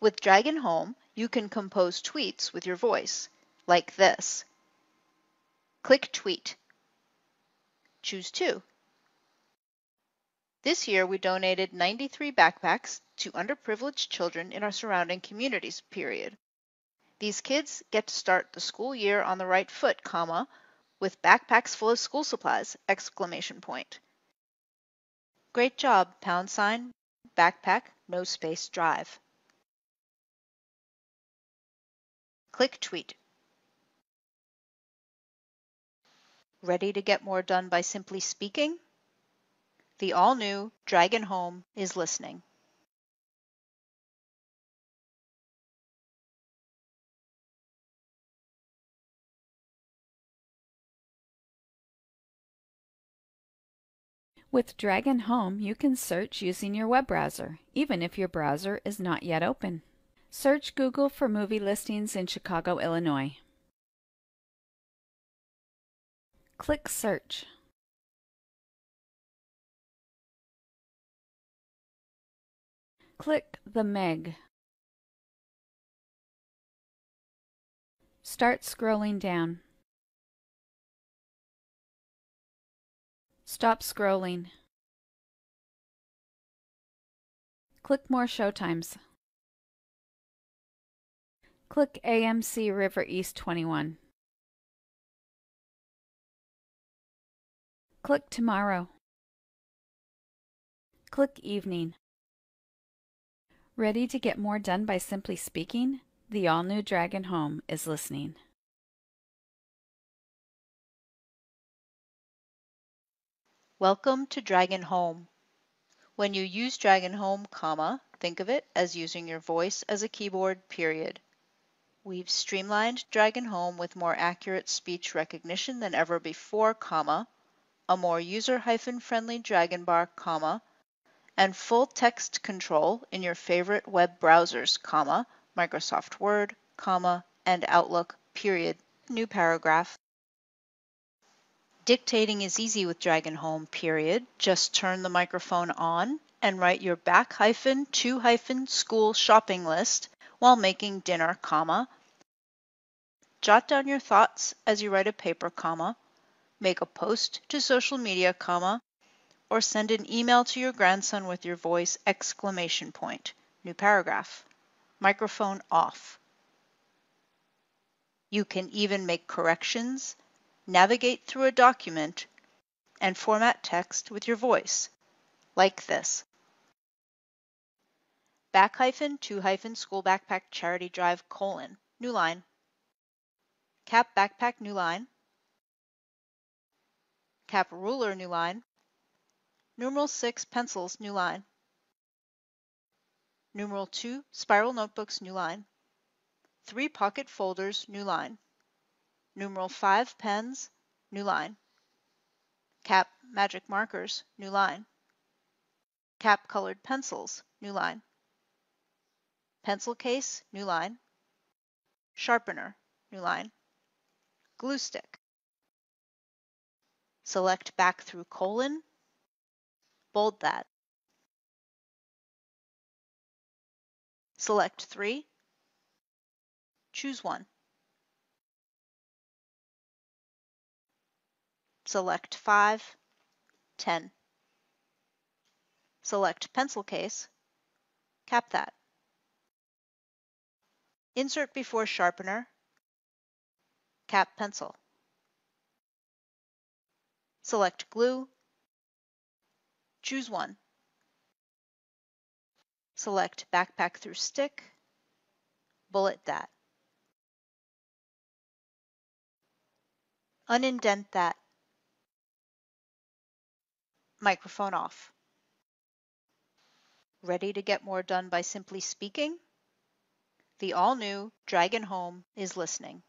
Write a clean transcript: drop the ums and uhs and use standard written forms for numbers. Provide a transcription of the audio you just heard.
With Dragon Home, you can compose tweets with your voice, like this. Click Tweet. Choose 2. This year, we donated 93 backpacks to underprivileged children in our surrounding communities, period. These kids get to start the school year on the right foot, comma, with backpacks full of school supplies, exclamation point. Great job, #, backpack, no space drive. Click Tweet. Ready to get more done by simply speaking? The all-new Dragon Home is listening. With Dragon Home, you can search using your web browser, even if your browser is not yet open. Search Google for movie listings in Chicago, Illinois. Click Search. Click the Meg. Start scrolling down. Stop scrolling. Click More Showtimes. Click AMC River East 21. Click Tomorrow. Click Evening. Ready to get more done by simply speaking? The all-new Dragon Home is listening. Welcome to Dragon Home. When you use Dragon Home, comma, think of it as using your voice as a keyboard, period. We've streamlined Dragon Home with more accurate speech recognition than ever before, comma, a more user-friendly Dragon bar, comma, and full text control in your favorite web browsers, comma, Microsoft Word, comma, and Outlook, period. New paragraph. Dictating is easy with Dragon Home, period. Just turn the microphone on and write your back-to-school shopping list while making dinner, comma. Jot down your thoughts as you write a paper, comma. Make a post to social media, comma, or send an email to your grandson with your voice, exclamation point. New paragraph. Microphone off. You can even make corrections, navigate through a document, and format text with your voice, like this. Back-to-school backpack charity drive, new line. Cap backpack, new line. Cap ruler, new line. Numeral 6 pencils, new line. Numeral 2 spiral notebooks, new line. 3 pocket folders, new line. Numeral 5 pens, new line. Cap magic markers, new line. Cap colored pencils, new line. Pencil case, new line. Sharpener, new line. Glue stick. Select back through colon. Bold that. Select 3. Choose 1. Select 5, 10. Select pencil case. Cap that. Insert before sharpener. Cap pencil. Select glue. Choose 1. Select backpack through stick. Bullet that. Unindent that. Microphone off. Ready to get more done by simply speaking? The all-new Dragon Home is listening.